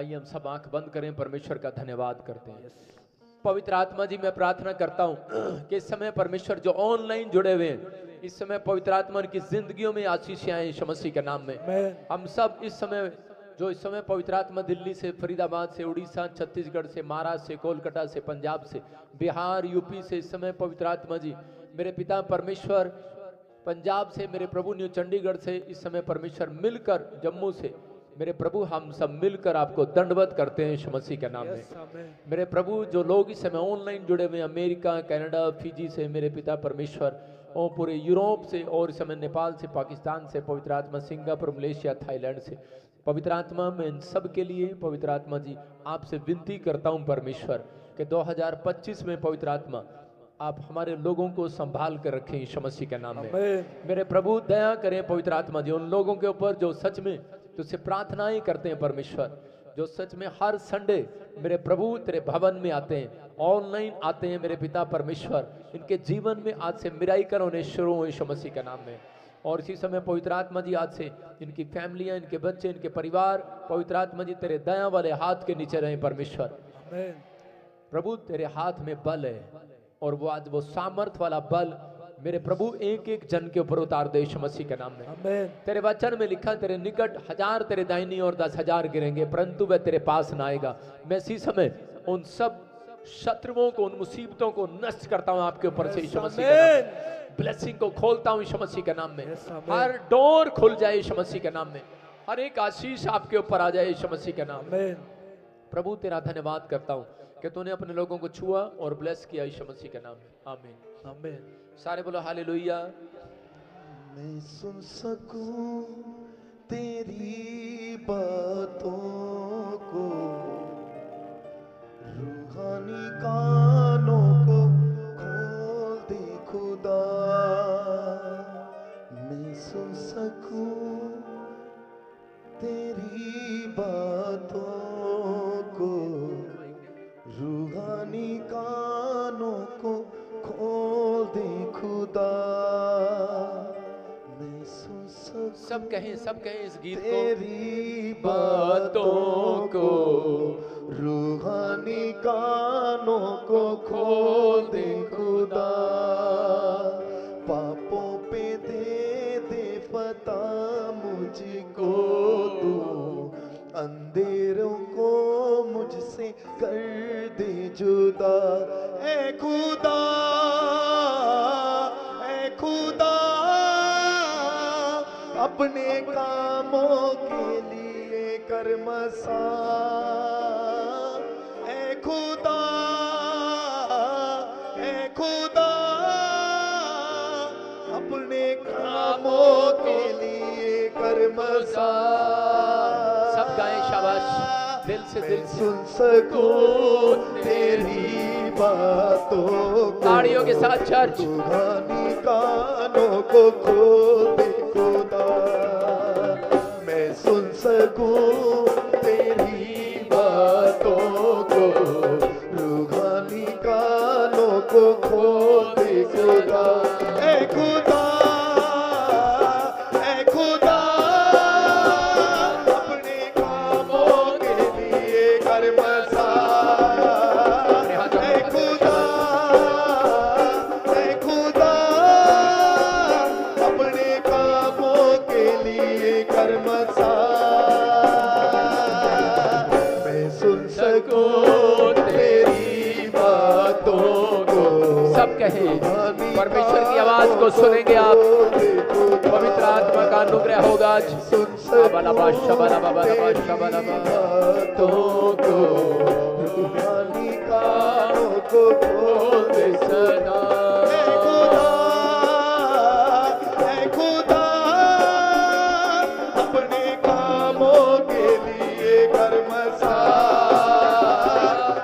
आइए हम सब आंख बंद करें, परमेश्वर का धन्यवाद करते हैं। पवित्र आत्मा जी, मैं प्रार्थना करता हूं कि इस समय परमेश्वर जो ऑनलाइन जुड़े हुए हैं, इस समय पवित्र आत्मा की जिंदगियों में आशीषें आए यीशु मसीह के नाम में। हम सब इस समय पवित्र आत्मा दिल्ली से, फरीदाबाद से, उड़ीसा, छत्तीसगढ़ से, महाराष्ट्र से, कोलकाता से, पंजाब से, बिहार, यूपी से, इस समय पवित्र आत्मा जी मेरे पिता परमेश्वर, पंजाब से मेरे प्रभु, न्यू चंडीगढ़ से इस समय परमेश्वर मिलकर, जम्मू से मेरे प्रभु, हम सब मिलकर आपको दंडवत करते हैं यीशु मसीह के नाम में। मेरे प्रभु, जो लोग इस समय ऑनलाइन जुड़े हुए हैं, अमेरिका, कनाडा, फिजी से मेरे पिता परमेश्वर, और पूरे यूरोप से, और इस समय नेपाल से, पाकिस्तान से, पवित्र आत्मा सिंगापुर, मलेशिया, थाईलैंड से, पवित्र आत्मा मैं इन सब के लिए पवित्र आत्मा जी आपसे विनती करता हूं परमेश्वर कि 2025 में पवित्र आत्मा आप हमारे लोगों को संभाल कर रखें यीशु मसीह के नाम में। मेरे प्रभु दया करें पवित्र आत्मा जी उन लोगों के ऊपर जो सच में तुझसे प्रार्थनाएं करते हैं परमेश्वर, जो सच में हर संडे मेरे प्रभु तेरे भवन में आते हैं, ऑनलाइन आते हैं मेरे पिता परमेश्वर, इनके जीवन में आज से मिराइकल होने शुरू हो यीशु मसीह के नाम में। और इसी समय पवित्र आत्मा जी आज से इनकी फैमिलियां, इनके बच्चे, इनके परिवार पवित्र आत्मा जी तेरे दया वाले हाथ के नीचे रहे परमेश्वर। प्रभु तेरे हाथ में बल है, और वो आज वो सामर्थ वाला बल मेरे प्रभु एक एक जन के ऊपर उतार दे यीशु मसीह के नाम में। तेरे वचन में लिखा, तेरे निकट 1000 तेरे दाहिनी और 10,000 गिरेंगे, परंतु वह तेरे पास ना आएगा। मैं इसी समय उन सब शत्रुओं को, उन मुसीबतों को नष्ट करता हूं आपके ऊपर से यीशु मसीह के नाम में। ब्लेसिंग को खोलता हूं यीशु मसीह के नाम में। हर डोर खुल जाए यीशु मसीह के नाम में, हर एक आशीष आपके ऊपर आ जाए यीशु मसीह के नाम में। प्रभु तेरा धन्यवाद करता हूं कि तूने अपने लोगों को छुआ और ब्लेस किया यीशु मसीह के नाम में। आमीन आमीन। सारे बोलो हालेलुया। मैं सुन सकूं तेरी बातों को, रूहानी कानों को खोल दे खुदा। मैं सुन सकूं तेरी बातों को, रूहानी कानों को खोल दे खुदा। मैं सुन सकूं सब कहें इस गीत को, तेरी बातों को, रूहानी कानों को खोल दे खुदा। पापों पे दे दे पता मुझको तू, अंधेरों को मुझसे कर दे जुदा। ऐ खुदा, ऐ खुदा, अपने कामों के लिए कर मसा। ऐ खुदा, ऐ खुदा, अपने कामों के लिए कर मसा। सब गाएं शाबाश, दिल से दिल से। सुन सकूं तेरी बातों को, ताड़ियों के साथ चर्च। रूहानी कानों को खोल दे खुदा। मैं सुन सकूं तेरी बातों को, रूहानी कानों को खोल दे खुदा। ऐ खुदा, ऐ खुदा, अपने कामों के लिए कर मसा। ऐ खुदा, ऐ खुदा, अपने कामों के लिए कर मसा। मैं सुन सकूं तेरी बातों को। सब कहें, परमेश्वर की आवाज को सुनेंगे आप, पवित्र आत्मा का अनुग्रह होगा आज। शबलबा शबलबा शबलबा बातों को, रूहानी कानों को खोल दे सदा। ऐ खुदा, ऐ खुदा, अपने कामों के लिए कर मसा।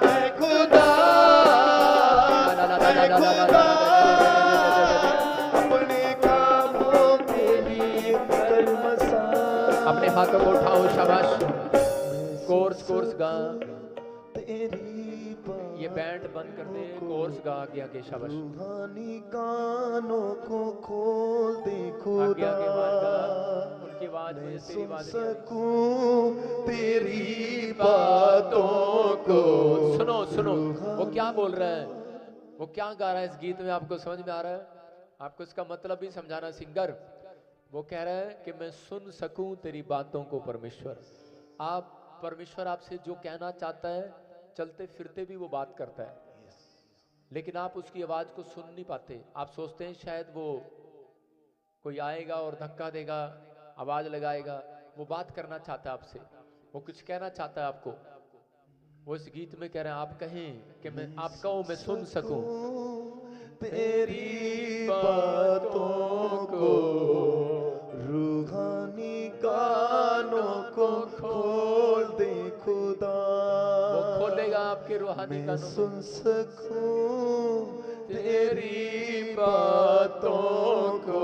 ऐ खुदा, ऐ खुदा, अपने कामों के लिए कर मसा। अपने हाथों को उठाओ, शाबाश। कोर्स गा। तेरी ये बैंड बंद कर दे, कोर्स गा आगे आगे शाबाश। रूहानी कानों को खोल दे आगे खुदा, आगे आवाज गा, उनकी आवाज में मैं तेरी सुन आवाज नहीं आ रही। सकूं तेरी बातों को। सुनो सुनो, वो क्या बोल रहा है, वो क्या गा रहा है इस गीत में, आपको समझ में आ रहा है? आपको इसका मतलब भी समझाना सिंगर। वो कह रहा है कि मैं सुन सकूं तेरी बातों को परमेश्वर। आप परमेश्वर आपसे जो कहना चाहता है, चलते फिरते भी वो बात करता है, लेकिन आप उसकी आवाज को सुन नहीं पाते। आप सोचते हैं शायद वो कोई आएगा और धक्का देगा, आवाज लगाएगा। वो बात करना चाहता है आपसे, वो कुछ कहना चाहता है आपको। वो इस गीत में कह रहे हैं, आप कहें कि मैं, आप कहो मैं सुन सकूं तेरी बातों को, रूहानी कानों को खोल दे खुदा। वो खोलेगा आपके रूहानी मैं कानों को। सुन सकूं तेरी बातों को,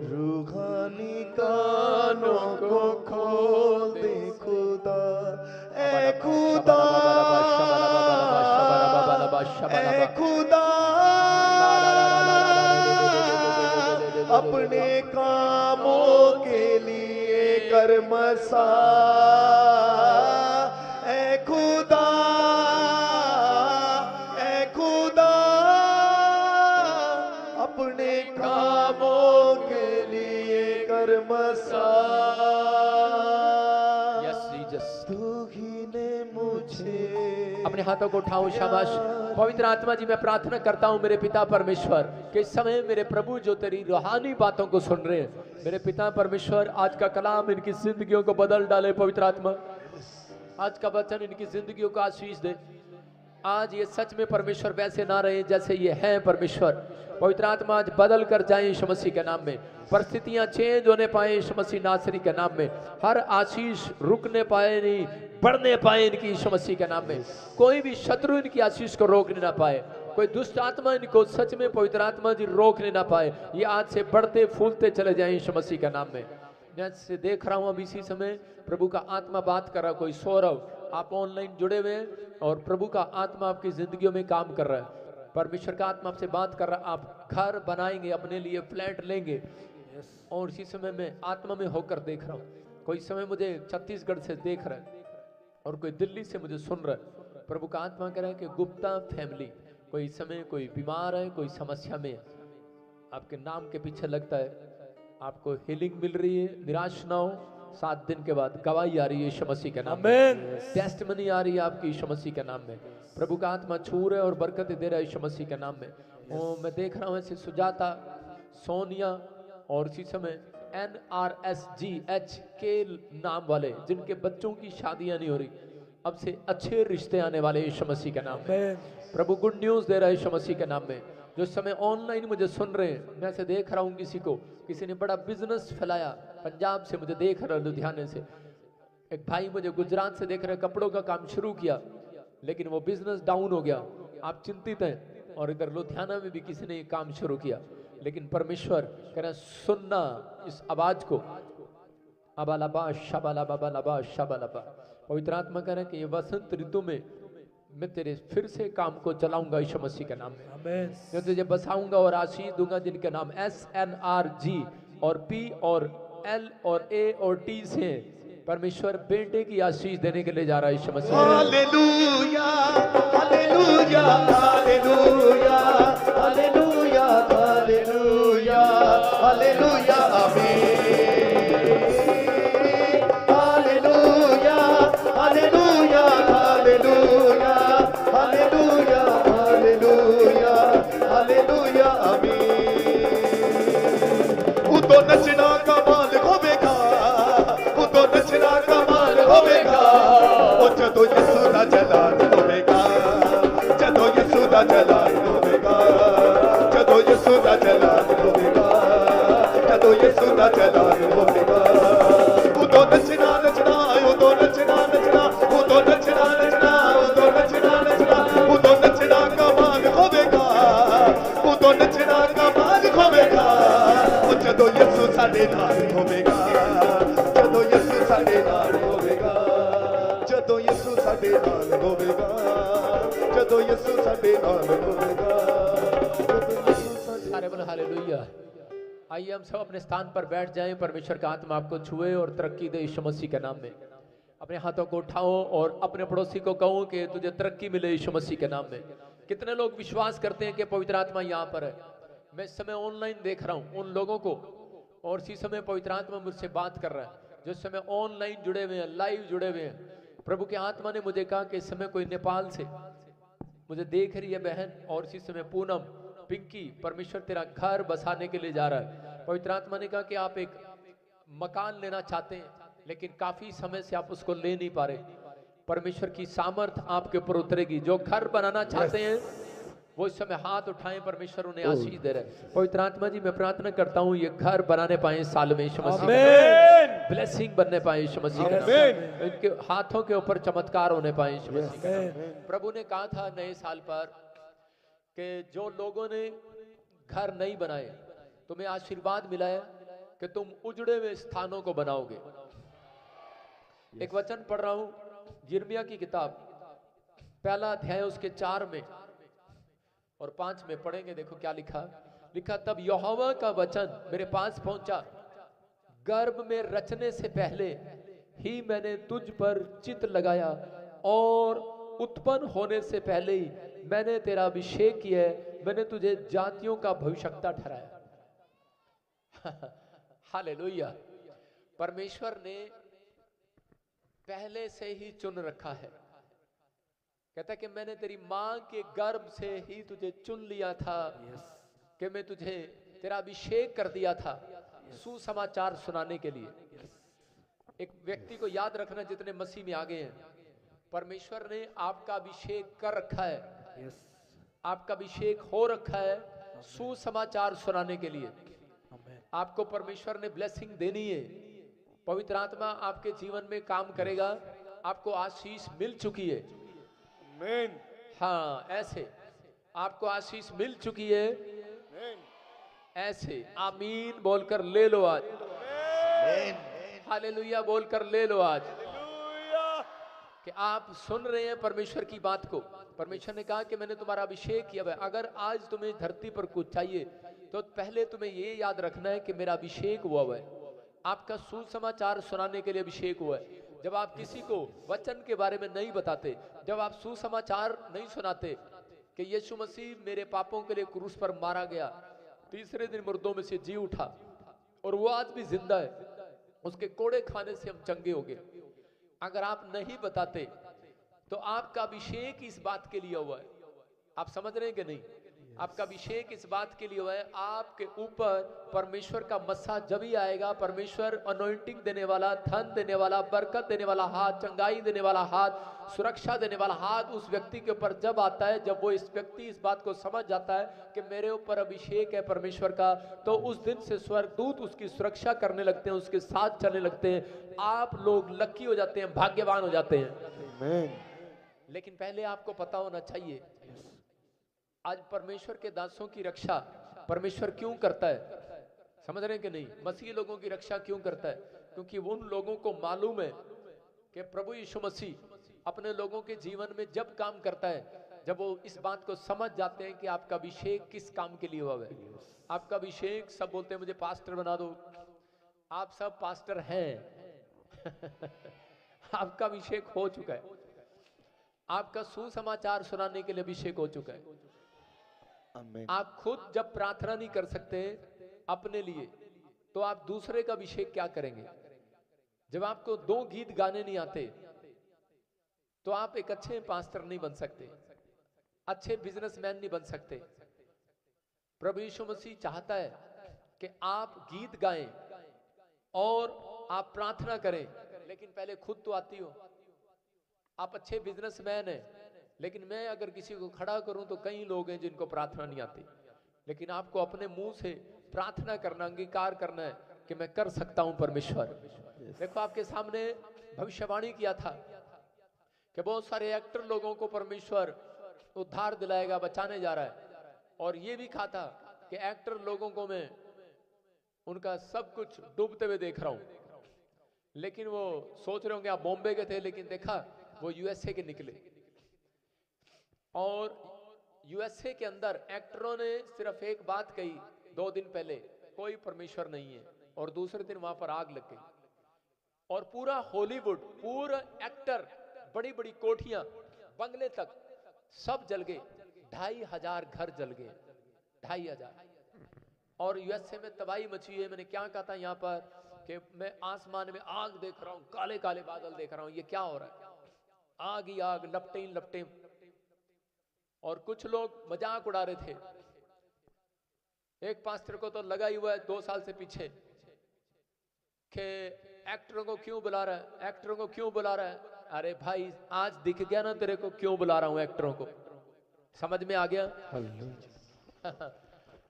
रूहानी कानों को खोल दे खुदा। ए खुदा, ए खुदा, अपने कामों के लिए कर मसा। ए खुदा, ए खुदा, अपने कामों के लिए कर मसा। Yes Jesus. तू ही ने मुझे अपने हाथों को उठाओ, शाबाश। पवित्र आत्मा जी, मैं प्रार्थना करता हूँ मेरे पिता परमेश्वर कि इस समय मेरे प्रभु जो तेरी रूहानी बातों को सुन रहे हैं, मेरे पिता परमेश्वर आज का कलाम इनकी जिंदगियों को बदल डाले। पवित्र आत्मा, आज का वचन इनकी जिंदगियों को आशीष दे। आज ये सच में परमेश्वर वैसे ना रहे जैसे ये हैं परमेश्वर। पवित्र आत्मा आज बदल कर जाए यीशु मसीह के नाम में। परिस्थितियां चेंज होने पाए यीशु मसीह नासरी के नाम में। हर आशीष रुकने पाए नहीं, बढ़ने पाए इनकी यीशु मसीह के नाम में। कोई भी शत्रु इनकी आशीष को रोकने ना पाए, कोई दुष्ट आत्मा इनको सच में पवित्र आत्मा जी रोकने ना पाए। ये आज से बढ़ते फूलते चले जाए यीशु मसीह के नाम में। मैं से देख रहा हूं अब इसी समय प्रभु का आत्मा बात कर रहा है। कोई सौरव, आप ऑनलाइन जुड़े हुए हैं और प्रभु का आत्मा आपकी जिंदगियों में काम कर रहा है। परमेश्वर का आत्मा आपसे बात कर रहा है। आप घर बनाएंगे, अपने लिए फ्लैट लेंगे, और इसी समय मैं आत्मा में होकर देख रहा हूँ। कोई समय मुझे छत्तीसगढ़ से देख रहा है और कोई दिल्ली से मुझे सुन रहा है। प्रभु का आत्मा कह रहा है कि गुप्ता फैमिली, कोई इस समय कोई बीमार है, कोई समस्या में है, आपके नाम के पीछे लगता है, आपको हीलिंग मिल रही है। निराश ना हो, 7 दिन के बाद गवाही आ रही है यीशु मसीह के नाम में। टेस्टमनी आ रही है आपकी यीशु मसीह के नाम में। प्रभु का आत्मा छू रहा है और बरकत दे रहा है यीशु मसीह के नाम में। मैं देख रहा हूँ ऐसे सुजाता, सोनिया और इसी समय NRSGH के नाम वाले जिनके बच्चों की शादियां नहीं हो रही, अब से अच्छे रिश्ते आने वाले यीशु मसीह के नाम में। प्रभु गुड न्यूज दे रहा है यीशु मसीह के नाम में। जो इस समय ऑनलाइन मुझे सुन रहे हैं, मैं से देख रहा हूँ किसी को, किसी ने बड़ा बिजनेस फैलाया पंजाब से, मुझे देख रहा है लुधियाने से। एक भाई मुझे गुजरात से देख रहे, कपड़ों का काम शुरू किया लेकिन वो बिजनेस डाउन हो गया, आप चिंतित हैं। और इधर लुधियाना में भी किसी ने काम शुरू किया, लेकिन परमेश्वर कह रहा है सुनना इस आवाज को। अबालाबा शबालाबा शबालाबा। पवित्र आत्मा कह रहा है कि ये वसंत ऋतु में मैं तेरे फिर से काम को चलाऊंगा यीशु मसीह के नाम में। आमीन। मैं तुझे बसाऊंगा और आशीष दूंगा जिनके नाम SNRG और P और L और A और T से परमेश्वर बेटे की आशीष देने के लिए जा रहा है यीशु मसीह। हालेलुया, हालेलुया, हालेलुया, हालेलुया, हालेलुया, हालेलुया, आमीन। हालेलुया, हालेलुया, हालेलुया, हालेलुया, हालेलुया, हालेलुया, आमीन। उतो नचना कमाल होवेगा, उतो नचना कमाल होवेगा। ओ जदों यीशु दा जलाल होवेगा, जदों यीशु दा जलाल होवेगा, जदों यीशु दा जलाल होवेगा, जदों यीशु दा जलाल होवेगा। उतो नचना नचना, उतो नचना नचना, उतो नचना नचना, उतो नचना नचना, उतो नचना कमाल होवेगा, उतो नचना कमाल होवेगा। ओ जदों यीशु साडे नाल होवेगा, जदों यीशु साडे नाल होवेगा, जदों यीशु साडे नाल होवेगा, ਜਦੋਂ ਯਿਸੂ ਸਾਡੇ ਨਾਲ ਹੋਵੇਗਾ सारे बोले हालेलुया। आइए हम सब अपने स्थान पर बैठ जाएं, परमेश्वर का आत्मा आपको छुए और तरक्की दे यीशु मसीह के नाम में। अपने हाथों को उठाओ और अपने पड़ोसी को कहो कि तुझे तरक्की मिले यीशु मसीह के नाम में। कितने लोग विश्वास करते हैं कि पवित्र आत्मा यहाँ पर है? मैं इस समय ऑनलाइन देख रहा हूँ उन लोगों को, और इसी समय पवित्र आत्मा मुझसे बात कर रहा है जो इस समय ऑनलाइन जुड़े हुए हैं, लाइव जुड़े हुए हैं। प्रभु के आत्मा ने मुझे कहा कि इस समय कोई नेपाल से मुझे देख रही है बहन, और इसी समय पूनम, पिंकी, परमेश्वर तेरा घर बसाने के लिए जा रहा है। पवित्र आत्मा ने कहा कि आप एक मकान लेना चाहते हैं लेकिन काफी समय से आप उसको ले नहीं पा रहे। परमेश्वर की सामर्थ आपके ऊपर उतरेगी। जो घर बनाना चाहते हैं वो इस समय हाथ उठाएं, परमेश्वर उन्हें आशीष दे रहे हैं। पवित्र आत्मा जी मैं प्रार्थना करता हूँ ये घर बनाने पाए साल में यीशु मसीह का, ब्लेसिंग बनने पाए यीशु मसीह का, इनके हाथों के ऊपर चमत्कार होने पाए यीशु मसीह का। प्रभु ने कहा था नए साल पर कि जो लोगों ने घर नहीं बनाए तुम्हें आशीर्वाद मिला है कि तुम उजड़े हुए स्थानों को बनाओगे। एक वचन पढ़ रहा हूं यिर्मयाह की किताब, पहला अध्याय उसके 4 में और 5 में पढ़ेंगे। देखो क्या लिखा। तब यहोवा का वचन मेरे पास पहुंचा, गर्भ में रचने से पहले ही मैंने तुझ पर चित्त लगाया और उत्पन्न होने से पहले ही मैंने तेरा अभिषेक किया है, मैंने तुझे जातियों का भविष्यवक्ता ठहराया। हालेलुया। परमेश्वर ने पहले से ही चुन रखा है। कहता है कि मैंने तेरी मां के गर्भ से ही तुझे चुन लिया था, कि मैं तुझे तेरा अभिषेक कर दिया था सुसमाचार सुनाने के लिए। एक व्यक्ति को याद रखना जितने मसीह में आ गए हैं, परमेश्वर ने आपका अभिषेक कर रखा है, आपका अभिषेक हो रखा है सुसमाचार सुनाने के लिए। आपको परमेश्वर ने ब्लेसिंग देनी है, पवित्र आत्मा आपके जीवन में काम करेगा, आपको आशीष मिल चुकी है। हाँ, ऐसे आपको आशीष मिल चुकी है, ऐसे आमीन बोलकर ले लो आज, हालेलुया बोलकर ले लो आज, कि आप सुन रहे हैं परमेश्वर की बात को। परमेश्वर ने कहा कि मैंने तुम्हारा अभिषेक किया है। अगर आज तुम्हें धरती पर कुछ चाहिए तो पहले तुम्हें ये याद रखना है कि मेरा अभिषेक हुआ है, आपका सुसमाचार सुनाने के लिए अभिषेक हुआ है। जब आप किसी को वचन के बारे में नहीं बताते, जब आप सुसमाचार नहीं सुनाते कि यीशु मसीह मेरे पापों के लिए क्रूस पर मारा गया, तीसरे दिन मुर्दों में से जी उठा और वो आज भी जिंदा है, उसके कोड़े खाने से हम चंगे हो गए, अगर आप नहीं बताते तो आपका अभिषेक इस बात के लिए हुआ है। आप समझ रहे हैं कि नहीं? आपका अभिषेक इस बात के लिए हुआ है, आपके ऊपर परमेश्वर का मस्सा जब ही आएगा, परमेश्वर अनॉइंटिंग देने वाला, धन देने वाला, बरकत देने वाला हाथ, चंगाई देने वाला हाथ, सुरक्षा देने वाला हाथ उस व्यक्ति के ऊपर जब आता है, जब वो इस व्यक्ति इस बात को समझ जाता है कि मेरे ऊपर अभिषेक है परमेश्वर का, तो उस दिन से स्वर्गदूत उसकी सुरक्षा करने लगते हैं, उसके साथ चलने लगते हैं। आप लोग लकी हो जाते हैं, भाग्यवान हो जाते हैं। लेकिन पहले आपको पता होना चाहिए आज परमेश्वर के दासों की रक्षा परमेश्वर क्यों करता है। समझ रहे हैं कि नहीं? मसीह लोगों की रक्षा क्यों करता है? क्योंकि उन लोगों को मालूम है कि प्रभु यीशु मसीह अपने लोगों के जीवन में जब काम करता है, जब वो इस बात को समझ जाते हैं कि आपका अभिषेक किस काम के लिए हुआ है। आपका अभिषेक, सब बोलते हैं मुझे पास्टर बना दो, आप सब पास्टर हैं। आपका अभिषेक हो चुका है, आपका सुसमाचार सुनाने के लिए अभिषेक हो चुका है। आप खुद जब प्रार्थना नहीं कर सकते अपने लिए, तो आप दूसरे का अभिषेक क्या करेंगे? जब आपको 2 गीत गाने नहीं आते तो आप एक अच्छे पास्टर नहीं बन सकते, अच्छे बिजनेसमैन नहीं बन सकते। प्रभु यीशु मसीह चाहता है कि आप गीत गाएं और आप प्रार्थना करें, लेकिन पहले खुद तो आती हो। आप अच्छे बिजनेसमैन हैं, लेकिन मैं अगर किसी को खड़ा करूं तो कई लोग हैं जिनको प्रार्थना नहीं आती, लेकिन आपको अपने मुंह से प्रार्थना करना, अंगीकार करना है कि मैं कर सकता हूं परमेश्वर। देखो आपके सामने भविष्यवाणी किया था कि बहुत सारे एक्टर लोगों को परमेश्वर उद्धार दिलाएगा, बचाने जा रहा है, और ये भी कहा था कि एक्टर लोगों को मैं उनका सब कुछ डूबते हुए देख रहा हूं। लेकिन वो सोच रहे होंगे आप बॉम्बे के थे, लेकिन देखा वो यूएसए के निकले। और यूएसए के अंदर एक्टरों ने सिर्फ एक बात कही 2 दिन पहले, कोई परमेश्वर नहीं है, और दूसरे दिन वहां पर आग लग गई और पूरा हॉलीवुड, पूरा एक्टर, बड़ी बड़ी कोठियां, बंगले तक सब जल गए। 2500 घर जल गए, 2500। और यूएसए में तबाही मची है। मैंने क्या कहा था यहाँ पर कि मैं आसमान में आग देख रहा हूं, काले काले बादल देख रहा हूं, ये क्या हो रहा है? आग ही आग, लपटे ही लपटे। और कुछ लोग मजाक उड़ा रहे थे। एक पास्टर को तो लगा ही हुआ है 2 साल से पीछे कि एक्टरों को क्यों बुला रहा है, एक्टरों को क्यों बुला रहा है। अरे भाई, आज दिख गया ना तेरे को क्यों बुला रहा हूं एक्टरों को, समझ में आ गया?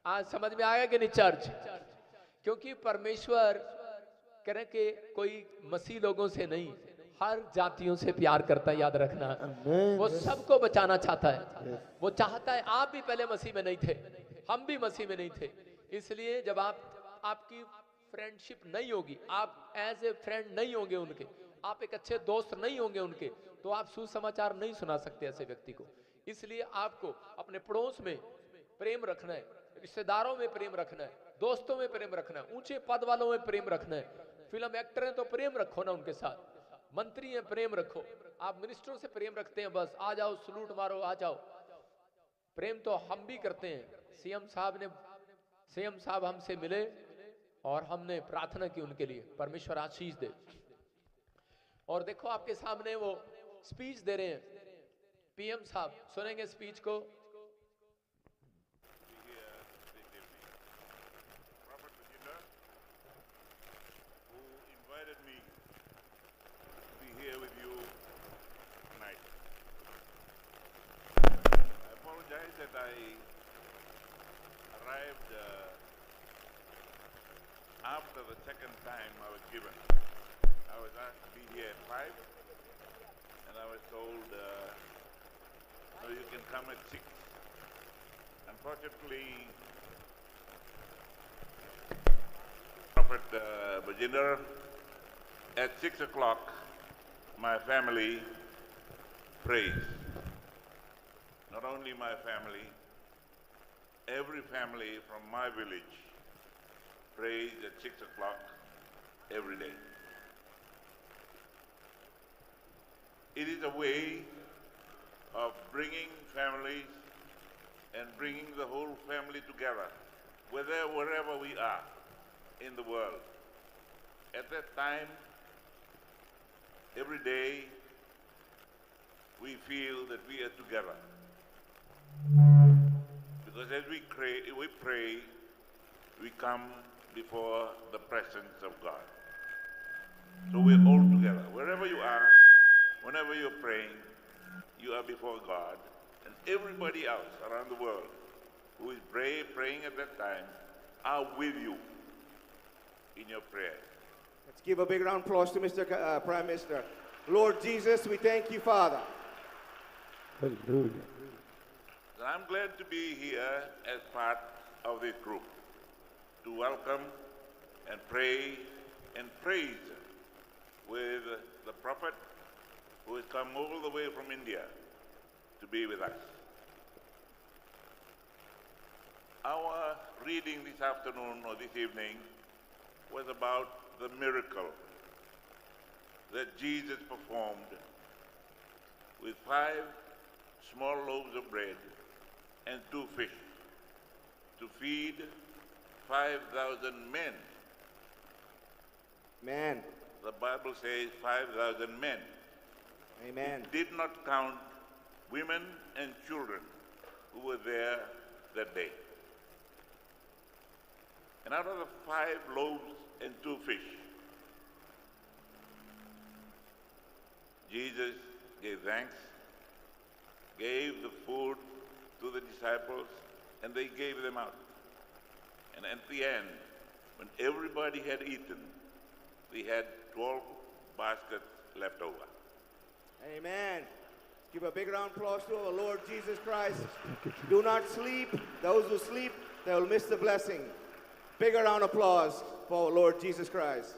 आज समझ में आया कि नहीं चर्च? क्योंकि परमेश्वर कह रहे कि कोई मसीह लोगों से नहीं, हर जातियों से प्यार करता है, याद रखना। वो सबको बचाना चाहता है। वो चाहता है, आप भी पहले मसीह में नहीं थे, हम भी मसीह में नहीं थे। इसलिए जब आपकी फ्रेंडशिप नहीं होगी, आप एज ए फ्रेंड नहीं होंगे उनके, आप एक अच्छे दोस्त नहीं होंगे उनके, तो आप सुसमाचार नहीं सुना सकते ऐसे व्यक्ति को। इसलिए आपको अपने पड़ोस में प्रेम रखना है, रिश्तेदारों में प्रेम रखना है, दोस्तों में प्रेम रखना है, ऊंचे पद वालों में प्रेम रखना है। फिल्म एक्टर हैं तो प्रेम रखो ना उनके साथ, मंत्री हैं प्रेम रखो। आप मिनिस्टरों से प्रेम रखते हैं, बस आ जाओ सलूट मारो आ जाओ। प्रेम तो हम भी करते हैं। सीएम साहब हमसे मिले और हमने प्रार्थना की उनके लिए, परमेश्वर आशीष दे। और देखो आपके सामने वो स्पीच दे रहे हैं पीएम साहब, सुनेंगे स्पीच को। That I arrived after the second time I was given. I was asked to be here at 5, and I was told, no, you can come at 6. Unfortunately, Prophet Bajinder, at 6 o'clock, my family prays. Not only my family, every family from my village prays at 6 o'clock every day. It is a way of bringing families and bringing the whole family together, wherever we are in the world. At that time, every day, we feel that we are together. Because as we pray, we come before the presence of God. So we're all together. Wherever you are, whenever you're praying, you are before God. And everybody else around the world who is praying at that time are with you in your prayer. Let's give a big round of applause to Mr. Prime Minister. Lord Jesus, we thank you, Father. Hallelujah. I'm glad to be here as part of this group to welcome and pray and praise with the prophet who has come all the way from India to be with us. Our reading this afternoon or this evening was about the miracle that Jesus performed with 5 small loaves of bread and 2 fish to feed 5,000 men. Man. The Bible says 5,000 men. Amen. It did not count women and children who were there that day. And out of the 5 loaves and 2 fish, Jesus gave thanks, gave the food to the disciples, and they gave them out. And at the end, when everybody had eaten, we had 12 baskets left over. Amen. Give a big round of applause to our Lord Jesus Christ. Do not sleep. Those who sleep, they will miss the blessing. Bigger round of applause for our Lord Jesus Christ.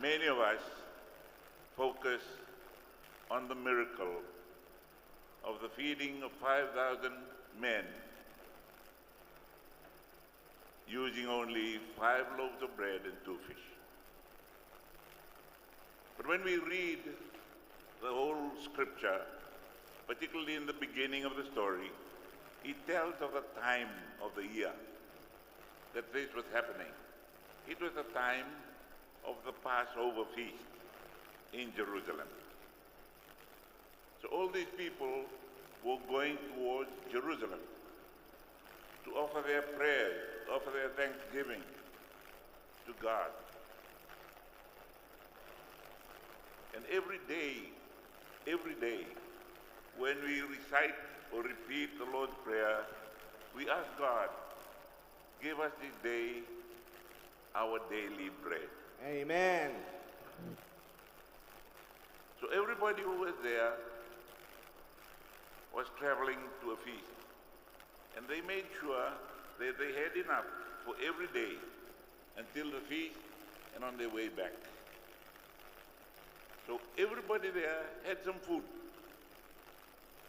Many of us focus on the miracle of the feeding of 5,000 men using only 5 loaves of bread and 2 fish. But when we read the whole scripture, particularly in the beginning of the story, it tells of the time of the year that this was happening. It was the time of the Passover feast in Jerusalem. So all these people were going towards Jerusalem to offer their prayers, offer their thanksgiving to God. And every day, when we recite or repeat the Lord's Prayer, we ask God, give us this day our daily bread. Amen. So everybody who was there was traveling to a feast. And they made sure that they had enough for every day until the feast and on their way back. So everybody there had some food.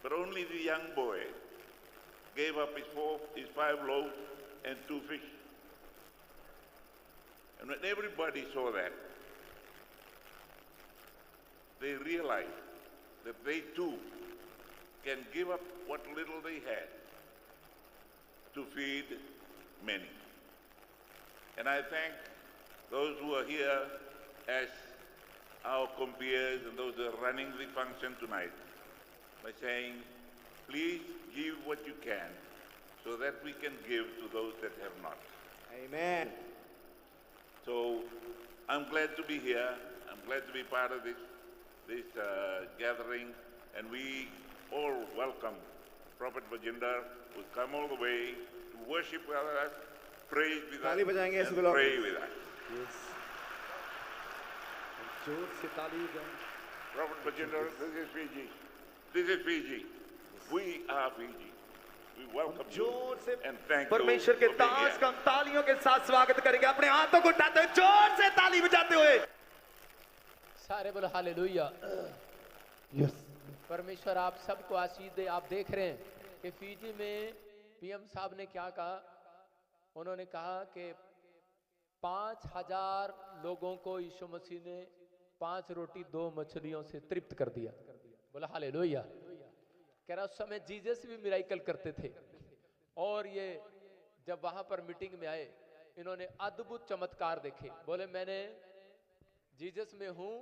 But only the young boy gave up his 5 loaves and 2 fish. And when everybody saw that, they realized that they too can give up what little they had to feed many. And I thank those who are here as our compeers and those that are running the function tonight by saying, please give what you can so that we can give to those that have not. Amen. So I'm glad to be here. I'm glad to be part of this gathering, and we all welcome Prophet Bajinder, who's come all the way to worship with us, praise with us, ताली बजाएंगे ऐसे and बुलाओ। pray with us. Yes. जोर से ताली बजाएं। Prophet Bajinder, this is Fiji. This is Fiji. We are Fiji. We welcome you जोर से and thank you परमेश्वर के for being दास here. का हम तालियों के साथ स्वागत करेंगे। अपने हाथों को उठाते हुए जोर से ताली बजाते हुए सारे बोलो हालेलुया। Yes. परमेश्वर आप सबको आशीष दे। आप देख रहे हैं कि फीजी में पीएम साहब ने क्या कहा। उन्होंने कहा कि 5,000 लोगों को यीशु मसीह ने 5 रोटी 2 मछलियों से तृप्त कर दिया। बोला हालेलुया। कह रहा उस समय जीसस भी मिराइकल करते थे, और ये जब वहां पर मीटिंग में आए इन्होंने अद्भुत चमत्कार देखे। बोले मैंने जीसस में हूं,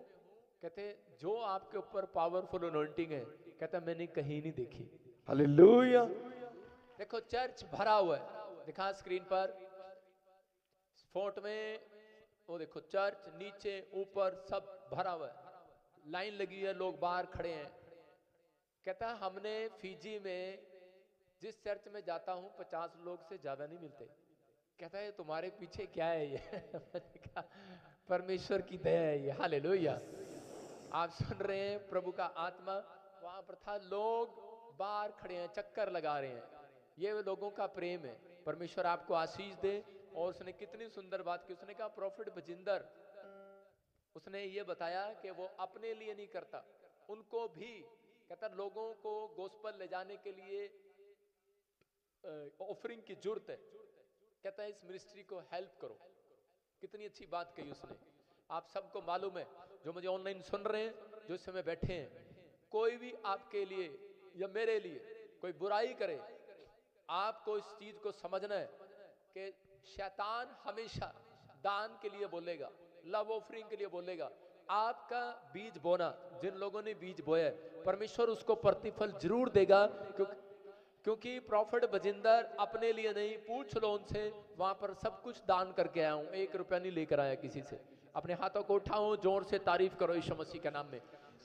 कहते जो आपके ऊपर पावरफुल अनॉइंटिंग है, कहता मैंने कहीं नहीं देखी। हालेलुया। देखो चर्च भरा हुआ है, दिखा स्क्रीन पर फोट में, वो देखो चर्च नीचे ऊपर सब भरा हुआ है, लाइन लगी है, लोग बाहर खड़े हैं। कहता हमने फीजी में जिस चर्च में जाता हूं 50 लोग से ज्यादा नहीं मिलते। कहता है तुम्हारे पीछे क्या है ये? मैंने कहा परमेश्वर की दया है ये। हालेलुया। आप सुन रहे हैं प्रभु का आत्मा वहां पर था, लोग बाहर खड़े हैं, चक्कर लगा रहे हैं। ये लोगों का प्रेम है। परमेश्वर आपको आशीष दे। और उसने कितनी सुंदर बात की। उसने कहा प्रॉफिट बजिंदर, उसने ये बताया कि वो अपने लिए नहीं करता, उनको भी कहता लोगों को गोस्पल ले जाने के लिए ऑफरिंग की जरूरत है। कहता है इस मिनिस्ट्री को हेल्प करो। कितनी अच्छी बात कही उसने। आप सबको मालूम है, जो मुझे ऑनलाइन सुन रहे हैं, जो इस समय बैठे हैं, कोई भी आपके लिए या मेरे लिए कोई बुराई करे, आपको इस चीज को समझना है कि शैतान हमेशा दान के लिए बोलेगा, लव ऑफरिंग के लिए बोलेगा। आपका बीज बोना, जिन लोगों ने बीज बोया है, परमेश्वर उसको प्रतिफल जरूर देगा। क्योंकि प्रॉफिट बजिंदर अपने लिए नहीं, पूछ लो उनसे, वहां पर सब कुछ दान करके आया हूं, 1 रुपया नहीं लेकर आया किसी से। अपने हाथों को उठाओ, जोर से तारीफ करो यीशु मसीह के नाम में।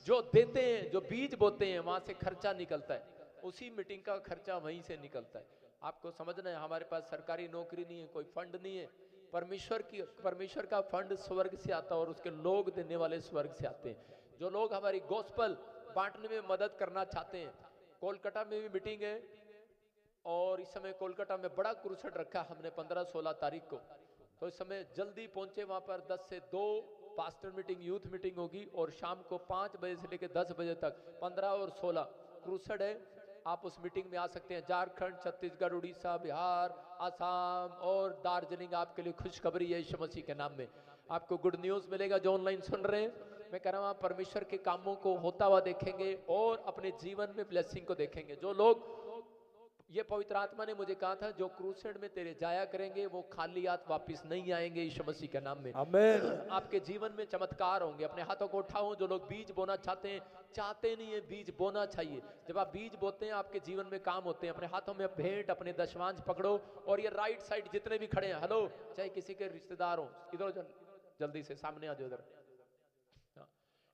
जो देते हैं, जो बीज बोते हैं, वहां से खर्चा निकलता है, उसी मीटिंग का खर्चा वहीं से निकलता है। आपको समझना है, हमारे पास सरकारी नौकरी नहीं है, कोई फंड नहीं है। परमेश्वर का फंड स्वर्ग से आता है और उसके लोग देने वाले स्वर्ग से आते हैं। जो लोग हमारी गॉस्पल बांटने में मदद करना चाहते हैं। कोलकाता में भी मीटिंग है, और इस समय कोलकाता में बड़ा क्रूसेड रखा हमने 15-16 तारीख को। तो इस समय जल्दी पहुंचे वहां पर, 10 से 2 पास्टर मीटिंग, यूथ मीटिंग होगी और शाम को 5 बजे से लेकर 10 बजे तक 15 और 16 क्रूसेड है। आप उस मीटिंग में आ सकते हैं। झारखंड, छत्तीसगढ़, उड़ीसा, बिहार, आसाम और दार्जिलिंग आपके लिए खुशखबरी है यीशु मसीह के नाम में। आपको गुड न्यूज़ मिलेगा जो ऑनलाइन सुन रहे हैं। मैं कह रहा हूँ आप परमेश्वर के कामों को होता हुआ देखेंगे और अपने जीवन में ब्लेसिंग को देखेंगे। जो लोग, ये पवित्र आत्मा ने मुझे कहा था, जो क्रूसेड में तेरे जाया करेंगे वो खाली हाथ वापस नहीं आएंगे यीशु मसीह के नाम में। आमेन। आपके जीवन में चमत्कार होंगे। अपने हाथों को उठाओ। जो लोग बीज बोना चाहते नहीं है, बीज बोना चाहिए। जब आप बीज बोते हैं आपके जीवन में काम होते हैं। अपने हाथों में भेंट, अपने दशमांश पकड़ो और ये राइट साइड जितने भी खड़े हैं, हेलो, चाहे किसी के रिश्तेदार हो, इधर जल्दी से सामने आ जाओ इधर।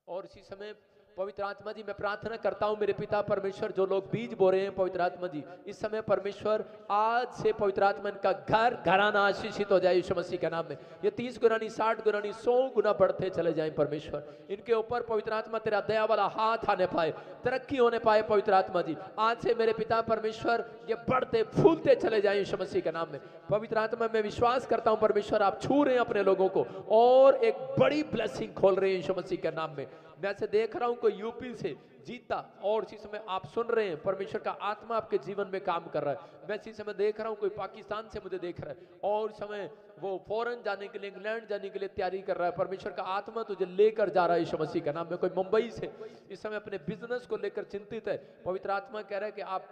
और इसी समय पवित्र आत्मा जी मैं प्रार्थना करता हूं मेरे पिता परमेश्वर, जो लोग बीज बो रहे हैं पवित्र आत्मा जी, इस समय परमेश्वर आज से पवित्र आत्मा इनका घराना आशीषित हो जाए यीशु मसीह के नाम में। ये 30 गुना नहीं, 60 गुना नहीं, 100 गुना बढ़ते चले जाएं परमेश्वर। इनके ऊपर पवित्र आत्मा तेरा दया वाला हाथ आने पाए, तरक्की होने पाए पवित्र आत्मा जी। आज से मेरे पिता परमेश्वर ये बढ़ते फूलते चले जाएं यीशु मसीह के नाम में। पवित्र आत्मा मैं विश्वास करता हूं परमेश्वर आप छू रहे हैं अपने लोगों को और एक बड़ी ब्लेसिंग खोल रहे हैं यीशु मसीह के नाम में। मैं से देख रहा हूं कोई यूपी से जीता और इसी समय आप सुन रहे हैं परमेश्वर का आत्मा आपके जीवन में काम कर रहा है। मैं इसी समय देख रहा हूं कोई पाकिस्तान से मुझे देख रहा है और इस समय वो फॉरेन जाने के लिए, इंग्लैंड जाने के लिए तैयारी कर रहा है। परमेश्वर का आत्मा तुझे लेकर जा रहा है यीशु मसीह का नाम में। कोई मुंबई से इस समय अपने बिजनेस को लेकर चिंतित है, पवित्र आत्मा कह रहा है कि आप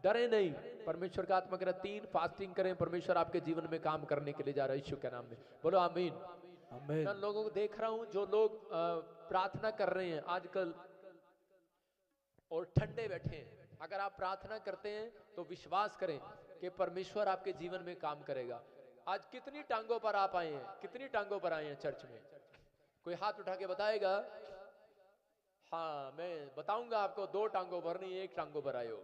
डरे नहीं। परमेश्वर का आत्मा कह रहा है 3 फास्टिंग करें, परमेश्वर आपके जीवन में काम करने के लिए जा रहा है यीशु के नाम में। बोलो आमीन। मैं लोगों को देख रहा हूं जो लोग प्रार्थना कर रहे हैं आजकल और ठंडे बैठे हैं। अगर आप प्रार्थना करते हैं तो विश्वास करें कि परमेश्वर आपके जीवन में काम करेगा। आज कितनी टांगों पर आप आए हैं, कितनी टांगों पर आए हैं चर्च में? कोई हाथ उठा के बताएगा? हाँ, मैं बताऊंगा आपको। 2 टांगों पर नहीं, 1 टांगों पर आए हो।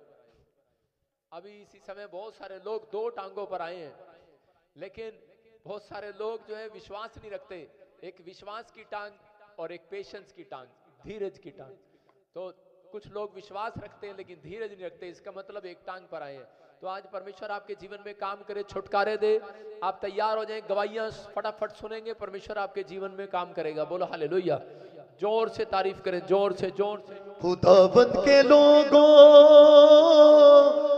अभी इसी समय बहुत सारे लोग 2 टांगों पर आए हैं, लेकिन बहुत सारे लोग जो है विश्वास नहीं रखते। एक विश्वास की टांग और एक पेशेंस की टांग, धीरज की टांग। तो कुछ लोग विश्वास रखते हैं लेकिन धीरज नहीं रखते, इसका मतलब एक टांग पर आए हैं। तो आज परमेश्वर आपके जीवन में काम करे, छुटकारे दे। आप तैयार हो जाएं, गवाहियां फटाफट सुनेंगे, परमेश्वर आपके जीवन में काम करेगा। बोलो हालेलुया। जोर से तारीफ करें, जोर से, जोर से। खुदावंद के लोगों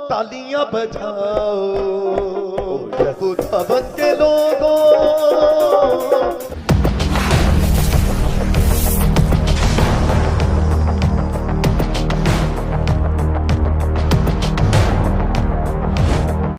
तालियां बजाओ, खुदावंद के लोगों